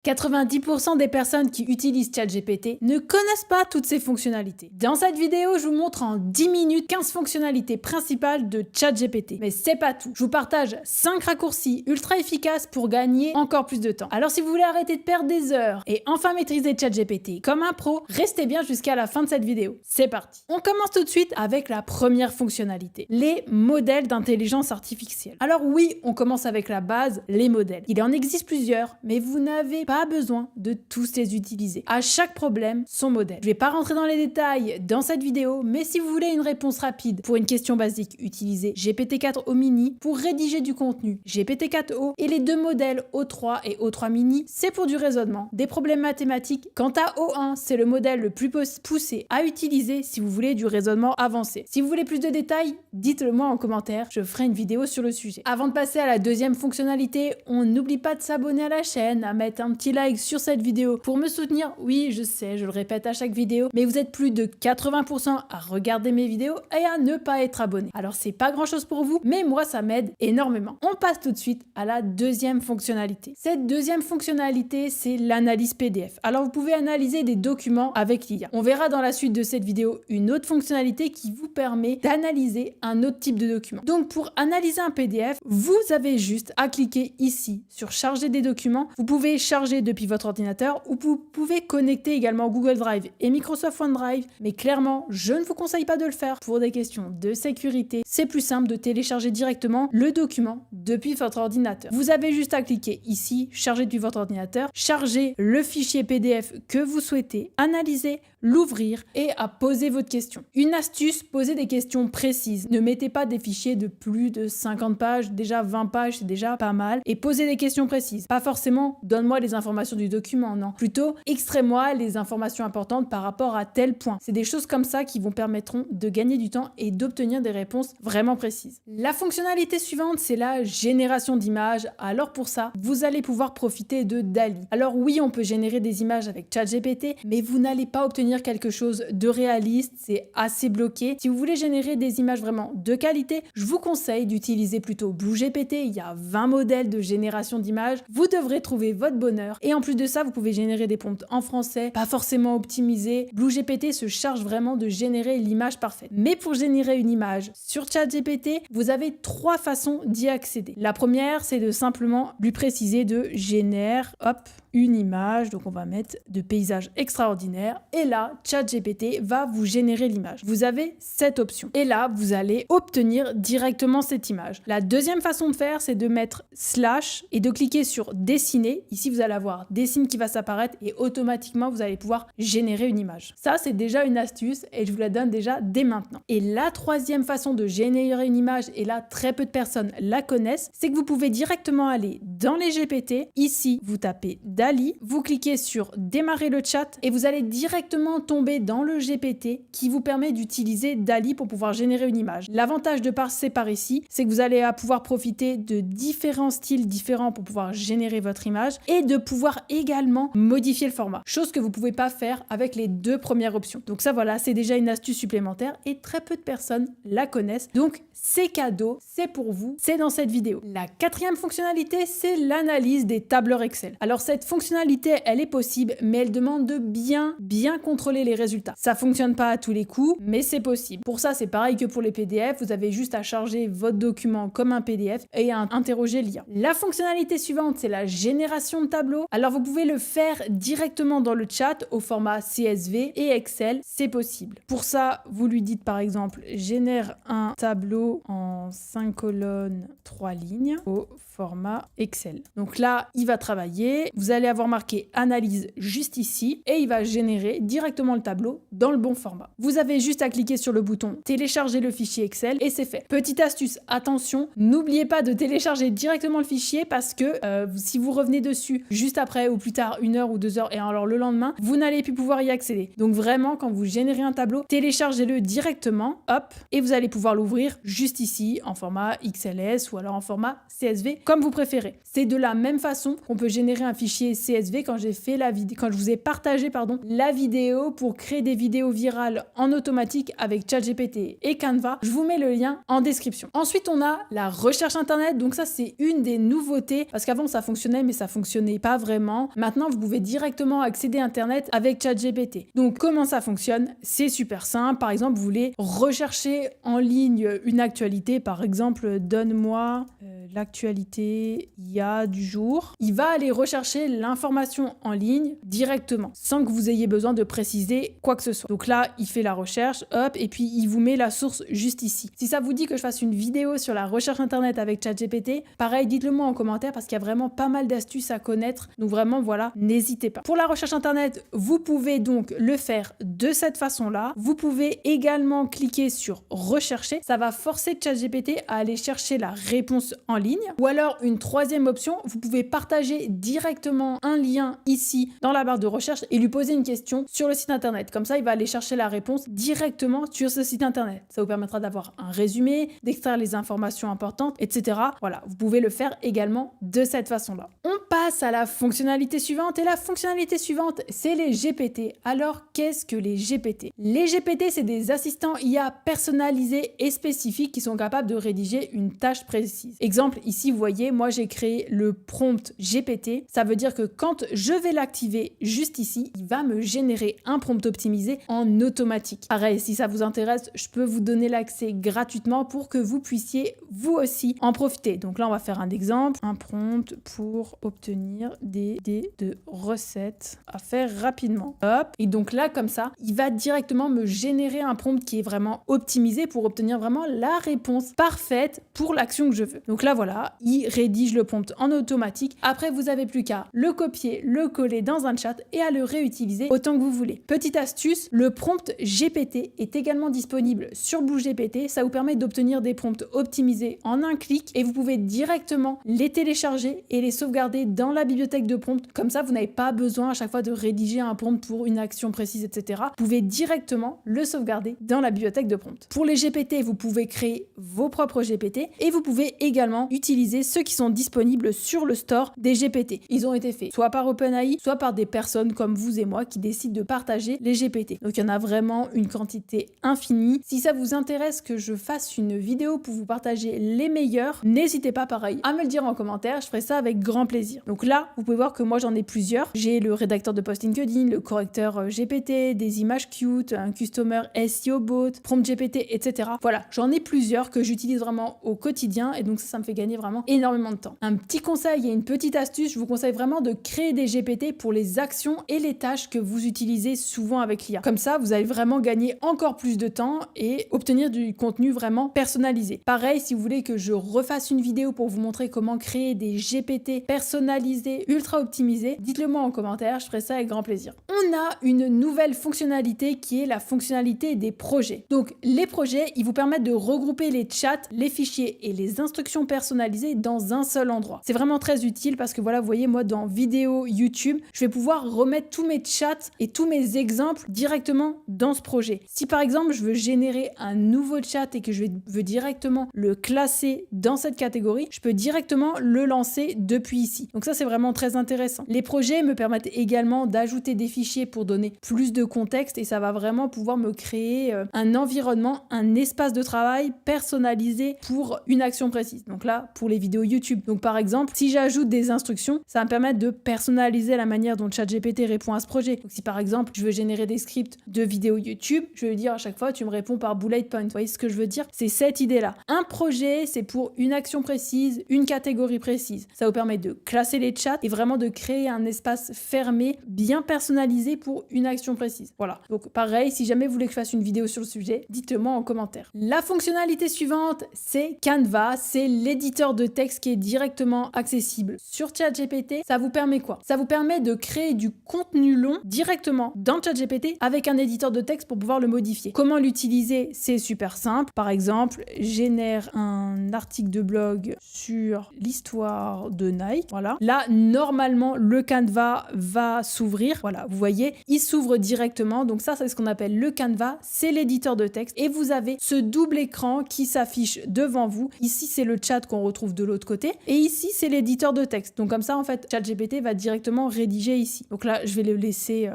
90% des personnes qui utilisent ChatGPT ne connaissent pas toutes ces fonctionnalités. Dans cette vidéo, je vous montre en 10 minutes 15 fonctionnalités principales de ChatGPT. Mais c'est pas tout. Je vous partage 5 raccourcis ultra efficaces pour gagner encore plus de temps. Alors si vous voulez arrêter de perdre des heures et enfin maîtriser ChatGPT comme un pro, restez bien jusqu'à la fin de cette vidéo. C'est parti. On commence tout de suite avec la première fonctionnalité, les modèles d'intelligence artificielle. Alors oui, on commence avec la base, les modèles. Il en existe plusieurs, mais vous n'avez pas besoin de tous les utiliser. À chaque problème, son modèle. Je vais pas rentrer dans les détails dans cette vidéo, mais si vous voulez une réponse rapide pour une question basique, utilisez GPT-4o mini pour rédiger du contenu. GPT-4o et les deux modèles O3 et O3 mini, c'est pour du raisonnement, des problèmes mathématiques. Quant à O1, c'est le modèle le plus poussé à utiliser si vous voulez du raisonnement avancé. Si vous voulez plus de détails, dites-le moi en commentaire, je ferai une vidéo sur le sujet. Avant de passer à la deuxième fonctionnalité, on n'oublie pas de s'abonner à la chaîne, à mettre un petit like sur cette vidéo pour me soutenir. Oui, je sais, je le répète à chaque vidéo, mais vous êtes plus de 80% à regarder mes vidéos et à ne pas être abonné. Alors c'est pas grand chose pour vous, mais moi ça m'aide énormément. On passe tout de suite à la deuxième fonctionnalité. Cette deuxième fonctionnalité, c'est l'analyse PDF. Alors vous pouvez analyser des documents avec l'IA. On verra dans la suite de cette vidéo une autre fonctionnalité qui vous permet d'analyser un autre type de document. Donc pour analyser un PDF, vous avez juste à cliquer ici sur charger des documents. Vous pouvez charger depuis votre ordinateur ou vous pouvez connecter également Google Drive et Microsoft OneDrive, mais clairement, je ne vous conseille pas de le faire pour des questions de sécurité. C'est plus simple de télécharger directement le document depuis votre ordinateur. Vous avez juste à cliquer ici, charger depuis votre ordinateur, charger le fichier PDF que vous souhaitez, analyser, l'ouvrir et à poser votre question. Une astuce, posez des questions précises. Ne mettez pas des fichiers de plus de 50 pages, déjà 20 pages, c'est déjà pas mal. Et posez des questions précises. Pas forcément, donne-moi les informations du document, non. Plutôt, extrais-moi les informations importantes par rapport à tel point. C'est des choses comme ça qui vous permettront de gagner du temps et d'obtenir des réponses vraiment précises. La fonctionnalité suivante, c'est la génération d'images. Alors pour ça, vous allez pouvoir profiter de DALL-E. Alors oui, on peut générer des images avec ChatGPT, mais vous n'allez pas obtenir quelque chose de réaliste, c'est assez bloqué. Si vous voulez générer des images vraiment de qualité, je vous conseille d'utiliser plutôt BlueGPT. Il y a 20 modèles de génération d'images. Vous devrez trouver votre bonheur. Et en plus de ça, vous pouvez générer des prompts en français, pas forcément optimisés. BlueGPT se charge vraiment de générer l'image parfaite. Mais pour générer une image sur ChatGPT, vous avez 3 façons d'y accéder. La première, c'est de simplement lui préciser de génère, hop, une image. Donc on va mettre de paysage extraordinaire. Et là, ChatGPT va vous générer l'image. Vous avez cette option. Et là, vous allez obtenir directement cette image. La deuxième façon de faire, c'est de mettre slash et de cliquer sur dessiner. Ici, vous allez avoir dessine qui va s'apparaître et automatiquement, vous allez pouvoir générer une image. Ça, c'est déjà une astuce et je vous la donne déjà dès maintenant. Et la troisième façon de générer une image, et là, très peu de personnes la connaissent, c'est que vous pouvez directement aller dans les GPT. Ici, vous tapez DALL-E, vous cliquez sur démarrer le chat et vous allez directement tomber dans le GPT qui vous permet d'utiliser DALL-E pour pouvoir générer une image. L'avantage de passer par ici, c'est que vous allez pouvoir profiter de différents styles différents pour pouvoir générer votre image et de pouvoir également modifier le format, chose que vous ne pouvez pas faire avec les 2 premières options. Donc ça voilà, c'est déjà une astuce supplémentaire et très peu de personnes la connaissent. Donc c'est cadeau, c'est pour vous, c'est dans cette vidéo. La 4e fonctionnalité, c'est l'analyse des tableurs Excel. Alors cette fonctionnalité, elle est possible, mais elle demande de bien contrôler les résultats. Ça fonctionne pas à tous les coups, mais c'est possible. Pour ça, c'est pareil que pour les PDF, vous avez juste à charger votre document comme un PDF et à interroger l'IA. La fonctionnalité suivante, c'est la génération de tableaux. Alors vous pouvez le faire directement dans le chat au format CSV et Excel, c'est possible. Pour ça, vous lui dites par exemple génère un tableau en 5 colonnes, 3 lignes au format Excel. Donc là, il va travailler. Vous allez avoir marqué analyse juste ici et il va générer directement le tableau dans le bon format. Vous avez juste à cliquer sur le bouton télécharger le fichier Excel et c'est fait. Petite astuce, attention, n'oubliez pas de télécharger directement le fichier parce que si vous revenez dessus juste après ou plus tard, 1 heure ou 2 heures et alors le lendemain, vous n'allez plus pouvoir y accéder. Donc vraiment, quand vous générez un tableau, téléchargez-le directement, hop, et vous allez pouvoir l'ouvrir juste ici en format XLS ou alors en format CSV comme vous préférez. C'est de la même façon qu'on peut générer un fichier CSV quand j'ai fait quand je vous ai partagé la vidéo vidéo pour créer des vidéos virales en automatique avec ChatGPT et Canva. Je vous mets le lien en description. Ensuite, on a la recherche internet. Donc ça, c'est une des nouveautés parce qu'avant, ça fonctionnait, mais ça fonctionnait pas vraiment. Maintenant, vous pouvez directement accéder à Internet avec ChatGPT. Donc, comment ça fonctionne? C'est super simple. Par exemple, vous voulez rechercher en ligne une actualité. Par exemple, donne-moi l'actualité il y a du jour. Il va aller rechercher l'information en ligne directement, sans que vous ayez besoin de préciser quoi que ce soit. Donc là, il fait la recherche, hop, et puis il vous met la source juste ici. Si ça vous dit que je fasse une vidéo sur la recherche internet avec ChatGPT, pareil, dites-le moi en commentaire parce qu'il y a vraiment pas mal d'astuces à connaître. Donc vraiment, voilà, n'hésitez pas. Pour la recherche internet, vous pouvez donc le faire de cette façon-là. Vous pouvez également cliquer sur rechercher. Ça va forcer ChatGPT à aller chercher la réponse en ligne. Ou alors, une troisième option, vous pouvez partager directement un lien ici dans la barre de recherche et lui poser une question sur le site internet. Comme ça, il va aller chercher la réponse directement sur ce site internet. Ça vous permettra d'avoir un résumé, d'extraire les informations importantes, etc. Voilà, vous pouvez le faire également de cette façon-là. On passe à la fonctionnalité suivante et la fonctionnalité suivante, c'est les GPT. Alors, qu'est-ce que les GPT? Les GPT, c'est des assistants IA personnalisés et spécifiques qui sont capables de rédiger une tâche précise. Exemple, ici, vous voyez, moi, j'ai créé le prompt GPT. Ça veut dire que quand je vais l'activer juste ici, il va me générer un prompt optimisé en automatique. Pareil, si ça vous intéresse, je peux vous donner l'accès gratuitement pour que vous puissiez vous aussi en profiter. Donc là, on va faire un exemple. Un prompt pour obtenir des idées de recettes à faire rapidement. Hop. Et donc là, comme ça, il va directement me générer un prompt qui est vraiment optimisé pour obtenir vraiment la réponse parfaite pour l'action que je veux. Donc là, voilà, il rédige le prompt en automatique. Après, vous n'avez plus qu'à le copier, le coller dans un chat et à le réutiliser autant que vous voulez. Petite astuce, le prompt GPT est également disponible sur BlueGPT. Ça vous permet d'obtenir des prompts optimisés en un clic et vous pouvez directement les télécharger et les sauvegarder dans la bibliothèque de prompts. Comme ça, vous n'avez pas besoin à chaque fois de rédiger un prompt pour une action précise, etc. Vous pouvez directement le sauvegarder dans la bibliothèque de prompts. Pour les GPT, vous pouvez créer vos propres GPT et vous pouvez également utiliser ceux qui sont disponibles sur le store des GPT. Ils ont été faits soit par OpenAI, soit par des personnes comme vous et moi qui décident de partager les GPT. Donc il y en a vraiment une quantité infinie. Si ça vous intéresse que je fasse une vidéo pour vous partager les meilleurs, n'hésitez pas pareil à me le dire en commentaire, je ferai ça avec grand plaisir. Donc là, vous pouvez voir que moi j'en ai plusieurs. J'ai le rédacteur de post LinkedIn, le correcteur GPT, des images cute, un customer SEO bot, prompt GPT, etc. Voilà, j'en ai plusieurs que j'utilise vraiment au quotidien et donc ça me fait gagner vraiment énormément de temps. Un petit conseil et une petite astuce, je vous conseille vraiment de créer des GPT pour les actions et les tâches que vous utilisez souvent avec l'IA. Comme ça, vous allez vraiment gagner encore plus de temps et obtenir du contenu vraiment personnalisé. Pareil, si vous voulez que je refasse une vidéo pour vous montrer comment créer des GPT personnalisés, ultra optimisés, dites-le moi en commentaire, je ferai ça avec grand plaisir. On a une nouvelle fonctionnalité qui est la fonctionnalité des projets. Donc les projets, ils vous permettent de regrouper les chats, les fichiers et les instructions personnalisées dans un seul endroit. C'est vraiment très utile parce que voilà, vous voyez, moi dans vidéo YouTube, je vais pouvoir remettre tous mes chats et tous mes exemples directement dans ce projet. Si par exemple, je veux générer un nouveau chat et que je veux directement le classer dans cette catégorie, je peux directement le lancer depuis ici. Donc ça, c'est vraiment très intéressant. Les projets me permettent également d'ajouter des fichiers pour donner plus de contexte et ça va vraiment pouvoir me créer un environnement, un espace de travail personnalisé pour une action précise. Donc là, pour les vidéos YouTube. Donc par exemple, si j'ajoute des instructions, ça va me permettre de personnaliser la manière dont ChatGPT répond à ce projet. Donc si par exemple, je veux générer des scripts de vidéos YouTube, je vais lui dire à chaque fois, tu me réponds par bullet point. Vous voyez ce que je veux dire? C'est cette idée-là. Un projet, c'est pour une action précise, une catégorie précise. Ça vous permet de classer les chats et vraiment de créer un espace fermé, bien personnalisé pour une action précise. Voilà. Donc pareil, si jamais vous voulez que je fasse une vidéo sur le sujet, dites-le moi en commentaire. La fonctionnalité suivante, c'est Canva. C'est l'éditeur de texte qui est directement accessible sur ChatGPT. Ça vous permet quoi? Ça vous permet de créer du contenu long directement dans ChatGPT avec un éditeur de texte pour pouvoir le modifier. Comment l'utiliser? C'est super simple. Par exemple, génère un article de blog sur l'histoire de Nike. Voilà. Là, normalement, le Canva va s'ouvrir. Voilà, vous voyez, il s'ouvre directement. Donc ça, c'est ce qu'on appelle le Canva. C'est l'éditeur de texte. Et vous avez ce double écran qui s'affiche devant vous. Ici, c'est le chat qu'on retrouve de l'autre côté. Et ici, c'est l'éditeur de texte. Donc comme ça, en fait, ChatGPT va directement rédiger ici. Donc là, je vais le laisser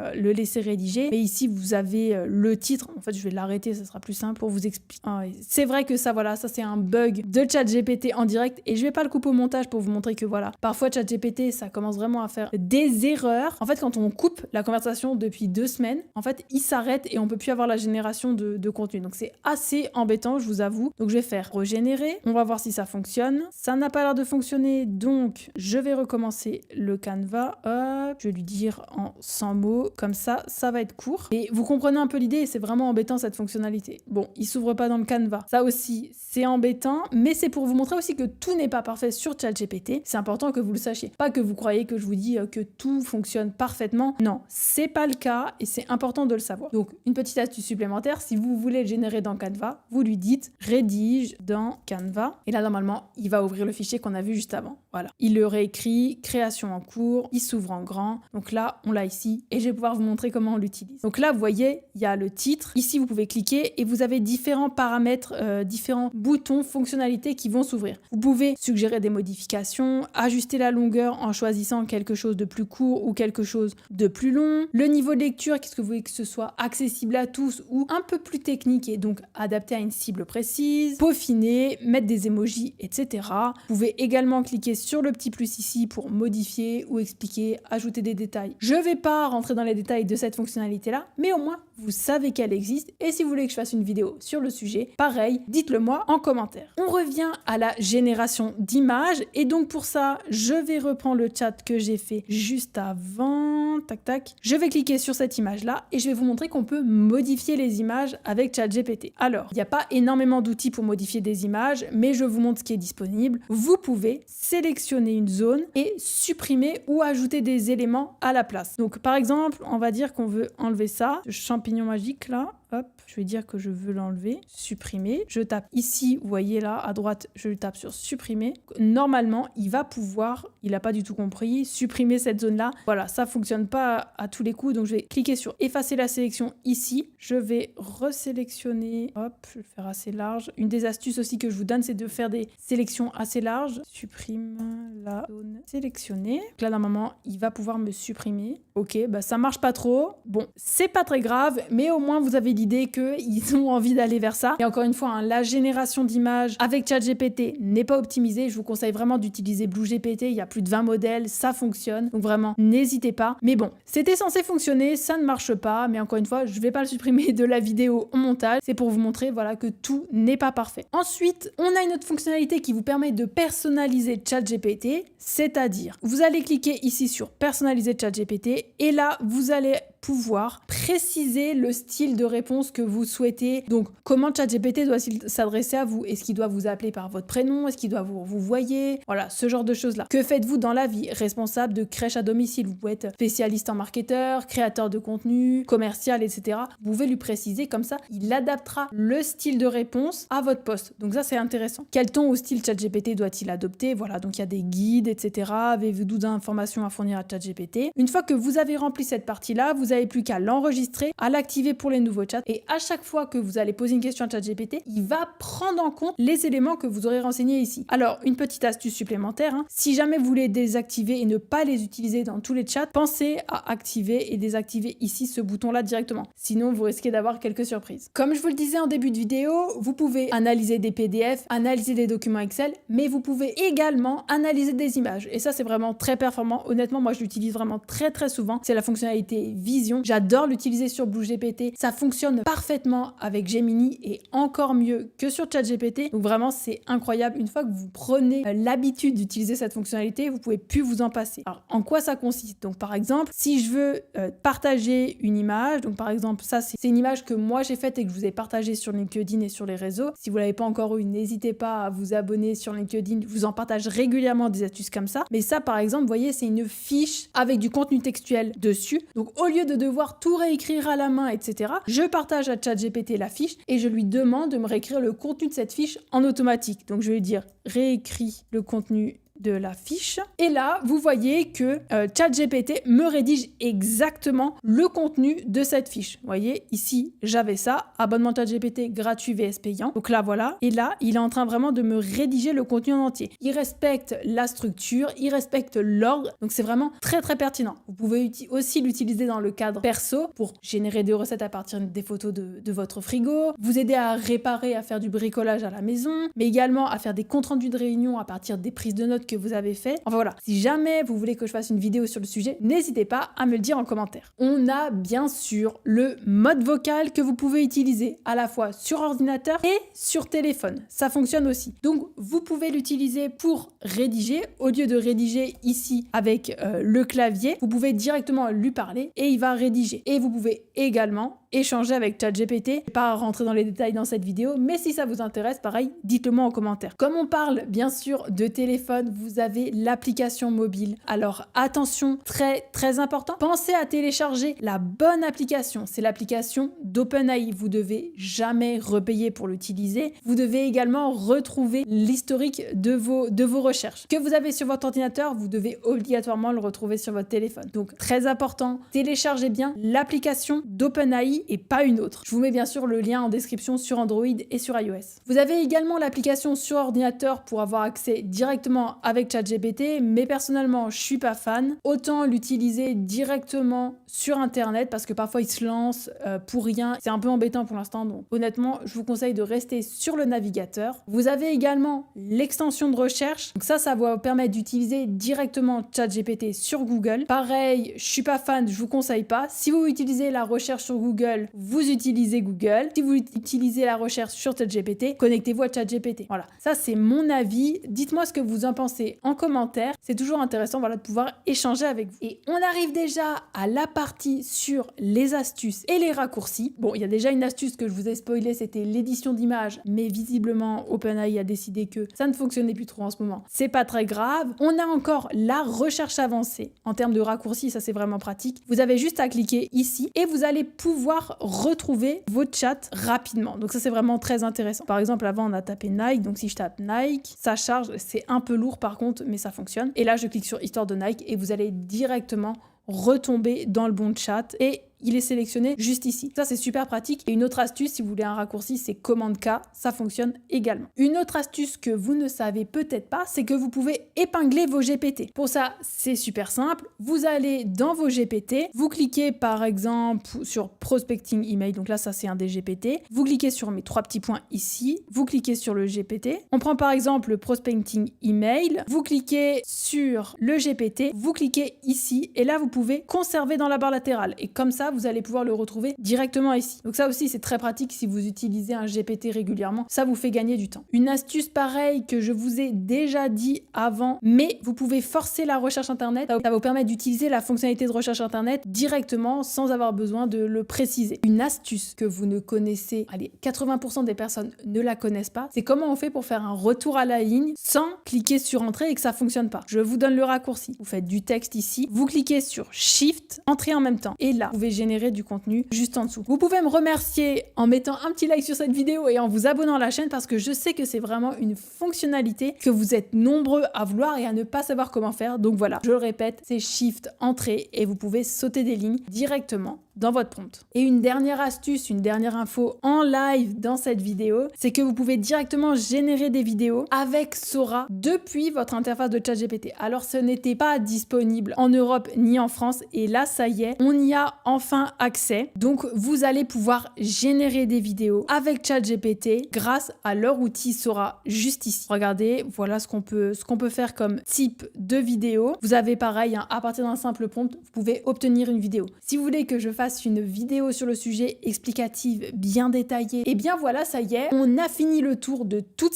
laisser rédiger. Mais ici, vous avez le titre. En fait, je vais l'arrêter, ça sera plus simple pour vous expliquer. C'est vrai que ça, voilà, ça c'est un bug de ChatGPT en direct et je vais pas le couper au montage pour vous montrer que voilà, parfois ChatGPT, ça commence vraiment à faire des erreurs. En fait, quand on coupe la conversation depuis 2 semaines, en fait, il s'arrête et on peut plus avoir la génération de contenu. Donc c'est assez embêtant, je vous avoue. Donc je vais faire régénérer. On va voir si ça fonctionne. Ça n'a pas l'air de fonctionner, donc je vais recommencer le Canva. Hop, je vais lui dire en 100 mots. Comme ça, ça va être court. Et vous comprenez un peu l'idée et c'est vraiment embêtant cette fonctionnalité. Bon, il s'ouvre pas dans le Canva. Ça aussi, c'est embêtant, mais c'est pour vous montrer aussi que tout n'est pas parfait sur ChatGPT. C'est important que vous le sachiez. Pas que vous croyez que je vous dis que tout fonctionne parfaitement. Non, c'est pas le cas et c'est important de le savoir. Donc, une petite astuce supplémentaire, si vous voulez le générer dans Canva, vous lui dites rédige dans Canva. Et là, normalement, il va ouvrir le fichier qu'on a vu juste avant. Voilà. Il le réécrit, création en cours, il s'ouvre en grand. Donc là, on l'a ici et je vais pouvoir vous montrer comment on l'utilise. Donc là, vous voyez, il y a le titre. Ici, vous pouvez cliquer et vous avez différents paramètres, différents boutons, fonctionnalités qui vont s'ouvrir. Vous pouvez suggérer des modifications, ajuster la longueur en choisissant quelque chose de plus court ou quelque chose de plus long. Le niveau de lecture, qu'est-ce que vous voulez que ce soit accessible à tous ou un peu plus technique et donc adapté à une cible précise. Peaufiner, mettre des emojis, etc. Vous pouvez également cliquer sur le petit plus ici pour modifier ou expliquer, ajouter des détails. Je ne vais pas rentrer dans les détails de cette fonctionnalité-là, mais au moins, vous savez qu'elle existe et si vous voulez que je fasse une vidéo sur le sujet, pareil, dites-le moi en commentaire. On revient à la génération d'images et donc pour ça, je vais reprendre le chat que j'ai fait juste avant. Tac, tac. Je vais cliquer sur cette image-là et je vais vous montrer qu'on peut modifier les images avec ChatGPT. Alors, il n'y a pas énormément d'outils pour modifier des images, mais je vous montre ce qui est disponible. Vous pouvez sélectionner une zone et supprimer ou ajouter des éléments à la place. Donc, par exemple, on va dire qu'on veut enlever ça, ce champignon magique là. Hop, je vais dire que je veux l'enlever, supprimer. Je tape ici, vous voyez là, à droite, je tape sur supprimer. Normalement, il va pouvoir, il n'a pas du tout compris, supprimer cette zone-là. Voilà, ça ne fonctionne pas à tous les coups, donc je vais cliquer sur effacer la sélection ici. Je vais resélectionner, hop, je vais le faire assez large. Une des astuces aussi que je vous donne, c'est de faire des sélections assez larges. Supprime la zone sélectionnée. Donc là, normalement, il va pouvoir me supprimer. Ok, bah ça marche pas trop. Bon, c'est pas très grave, mais au moins vous avez l'idée qu'ils ont envie d'aller vers ça. Et encore une fois, hein, la génération d'images avec ChatGPT n'est pas optimisée. Je vous conseille vraiment d'utiliser BlueGPT. Il y a plus de 20 modèles, ça fonctionne. Donc vraiment, n'hésitez pas. Mais bon, c'était censé fonctionner, ça ne marche pas. Mais encore une fois, je vais pas le supprimer de la vidéo au montage. C'est pour vous montrer voilà, que tout n'est pas parfait. Ensuite, on a une autre fonctionnalité qui vous permet de personnaliser ChatGPT. C'est-à-dire, vous allez cliquer ici sur personnaliser ChatGPT et là, vous allez pouvoir préciser le style de réponse que vous souhaitez. Donc, comment ChatGPT doit-il s'adresser à vous? Est-ce qu'il doit vous appeler par votre prénom? Est-ce qu'il doit vous voyer? Voilà, ce genre de choses-là. Que faites-vous dans la vie? Responsable de crèche à domicile. Vous pouvez être spécialiste en marketeur, créateur de contenu, commercial, etc. Vous pouvez lui préciser comme ça. Il adaptera le style de réponse à votre poste. Donc ça, c'est intéressant. Quel ton ou style ChatGPT doit-il adopter? Voilà, donc il y a des guides, etc. Avez-vous d'autres informations à fournir à ChatGPT? Une fois que vous avez rempli cette partie-là, vous n'avez plus qu'à l'enregistrer, à l'activer pour les nouveaux chats. Et à chaque fois que vous allez poser une question à ChatGPT, il va prendre en compte les éléments que vous aurez renseignés ici. Alors, une petite astuce supplémentaire, hein. Si jamais vous voulez désactiver et ne pas les utiliser dans tous les chats, pensez à activer et désactiver ici ce bouton-là directement. Sinon, vous risquez d'avoir quelques surprises. Comme je vous le disais en début de vidéo, vous pouvez analyser des PDF, analyser des documents Excel, mais vous pouvez également analyser des images. Et ça, c'est vraiment très performant. Honnêtement, moi, je l'utilise vraiment très très souvent. C'est la fonctionnalité Vision. J'adore l'utiliser sur BlueGPT. Ça fonctionne parfaitement avec Gemini et encore mieux que sur ChatGPT. Donc vraiment, c'est incroyable. Une fois que vous prenez l'habitude d'utiliser cette fonctionnalité, vous pouvez plus vous en passer. Alors, en quoi ça consiste? Donc, par exemple, si je veux partager une image, donc par exemple, ça, c'est une image que moi j'ai faite et que je vous ai partagée sur LinkedIn et sur les réseaux. Si vous l'avez pas encore eu, n'hésitez pas à vous abonner sur LinkedIn. Je vous en partage régulièrement des astuces comme ça. Mais ça, par exemple, vous voyez, c'est une fiche avec du contenu textuel dessus. Donc, au lieu de devoir tout réécrire à la main, etc., je partage à ChatGPT la fiche et je lui demande de me réécrire le contenu de cette fiche en automatique. Donc, je vais lui dire réécris le contenu de la fiche. Et là, vous voyez que ChatGPT me rédige exactement le contenu de cette fiche. Vous voyez, ici, j'avais ça, abonnement ChatGPT gratuit vs payant. Donc là, voilà. Et là, il est en train vraiment de me rédiger le contenu en entier. Il respecte la structure, il respecte l'ordre. Donc c'est vraiment très très pertinent. Vous pouvez aussi l'utiliser dans le cadre perso pour générer des recettes à partir des photos de votre frigo, vous aider à réparer, à faire du bricolage à la maison, mais également à faire des comptes rendus de réunion à partir des prises de notes que vous avez fait. Enfin voilà, si jamais vous voulez que je fasse une vidéo sur le sujet, n'hésitez pas à me le dire en commentaire. On a bien sûr le mode vocal que vous pouvez utiliser à la fois sur ordinateur et sur téléphone. Ça fonctionne aussi. Donc vous pouvez l'utiliser pour rédiger. Au lieu de rédiger ici avec le clavier, vous pouvez directement lui parler et il va rédiger. Et vous pouvez également échanger avec ChatGPT. Je ne vais pas rentrer dans les détails dans cette vidéo, mais si ça vous intéresse, pareil, dites-le moi en commentaire. Comme on parle bien sûr de téléphone, vous avez l'application mobile. Alors attention, très très important, pensez à télécharger la bonne application. C'est l'application d'OpenAI. Vous devez jamais repayer pour l'utiliser. Vous devez également retrouver l'historique de vos recherches. Que vous avez sur votre ordinateur, vous devez obligatoirement le retrouver sur votre téléphone. Donc très important, téléchargez bien l'application d'OpenAI et pas une autre. Je vous mets bien sûr le lien en description sur Android et sur iOS. Vous avez également l'application sur ordinateur pour avoir accès directement avec ChatGPT, mais personnellement, je suis pas fan. Autant l'utiliser directement sur Internet parce que parfois il se lance pour rien. C'est un peu embêtant pour l'instant, donc honnêtement, je vous conseille de rester sur le navigateur. Vous avez également l'extension de recherche. Donc ça va vous permettre d'utiliser directement ChatGPT sur Google. Pareil, je suis pas fan, je vous conseille pas. Si vous utilisez la recherche sur Google, vous utilisez Google. Si vous utilisez la recherche sur ChatGPT, connectez-vous à ChatGPT. Voilà, ça c'est mon avis. Dites-moi ce que vous en pensez en commentaire. C'est toujours intéressant de pouvoir échanger avec vous. Et on arrive déjà à la partie sur les astuces et les raccourcis. Bon, il y a déjà une astuce que je vous ai spoilée, c'était l'édition d'images, mais visiblement OpenAI a décidé que ça ne fonctionnait plus trop en ce moment. C'est pas très grave. On a encore la recherche avancée. En termes de raccourcis, ça c'est vraiment pratique. Vous avez juste à cliquer ici et vous allez pouvoir retrouver votre chat rapidement. Donc ça c'est vraiment très intéressant. Par exemple, avant on a tapé Nike, donc si je tape Nike, ça charge, c'est un peu lourd par contre, mais ça fonctionne. Et là je clique sur Histoire de Nike et vous allez directement retomber dans le bon chat et il est sélectionné juste ici. Ça, c'est super pratique. Et une autre astuce, si vous voulez un raccourci, c'est commande K. Ça fonctionne également. Une autre astuce que vous ne savez peut-être pas, c'est que vous pouvez épingler vos GPT. Pour ça, c'est super simple. Vous allez dans vos GPT, vous cliquez par exemple sur Prospecting Email. Donc là, ça, c'est un des GPT. Vous cliquez sur mes 3 petits points ici. Vous cliquez sur le GPT. On prend par exemple le Prospecting Email. Vous cliquez sur le GPT. Vous cliquez ici. Et là, vous pouvez conserver dans la barre latérale. Et comme ça, vous allez pouvoir le retrouver directement ici. Donc ça aussi, c'est très pratique si vous utilisez un GPT régulièrement. Ça vous fait gagner du temps. Une astuce pareille que je vous ai déjà dit avant, mais vous pouvez forcer la recherche Internet. Ça va vous permettre d'utiliser la fonctionnalité de recherche Internet directement sans avoir besoin de le préciser. Une astuce que vous ne connaissez, allez, 80% des personnes ne la connaissent pas, c'est comment on fait pour faire un retour à la ligne sans cliquer sur Entrée et que ça fonctionne pas. Je vous donne le raccourci. Vous faites du texte ici, vous cliquez sur Shift, Entrée en même temps. Et là, vous pouvez générer du contenu juste en dessous. Vous pouvez me remercier en mettant un petit like sur cette vidéo et en vous abonnant à la chaîne parce que je sais que c'est vraiment une fonctionnalité que vous êtes nombreux à vouloir et à ne pas savoir comment faire. Donc voilà, je le répète, c'est Shift, Entrée et vous pouvez sauter des lignes directement dans votre prompt. Et une dernière astuce, une dernière info en live dans cette vidéo, c'est que vous pouvez directement générer des vidéos avec Sora depuis votre interface de ChatGPT. Alors ce n'était pas disponible en Europe ni en France et là ça y est, on y a enfin accès. Donc vous allez pouvoir générer des vidéos avec ChatGPT grâce à leur outil Sora juste ici. Regardez, voilà ce qu'on peut faire comme type de vidéo. Vous avez pareil, à partir d'un simple prompt, vous pouvez obtenir une vidéo. Si vous voulez que je fasse une vidéo sur le sujet explicative bien détaillée, et bien voilà, ça y est, on a fini le tour de toutes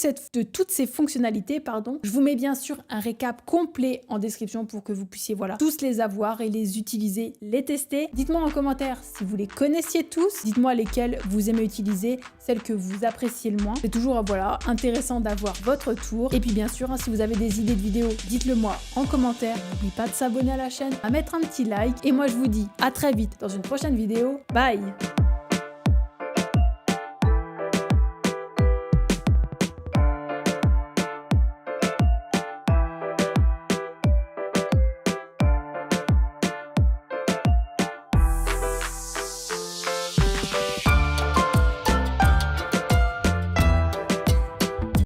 ces fonctionnalités, pardon. Je vous mets bien sûr un récap complet en description pour que vous puissiez tous les avoir et les utiliser, les tester. Dites-moi en commentaire si vous les connaissiez tous, dites-moi lesquels vous aimez utiliser, celles que vous appréciez le moins. C'est toujours intéressant d'avoir votre tour. Et puis bien sûr, si vous avez des idées de vidéos, dites-le moi en commentaire. N'oubliez pas de s'abonner à la chaîne, à mettre un petit like. Et moi je vous dis à très vite dans une prochaine vidéo. Bye!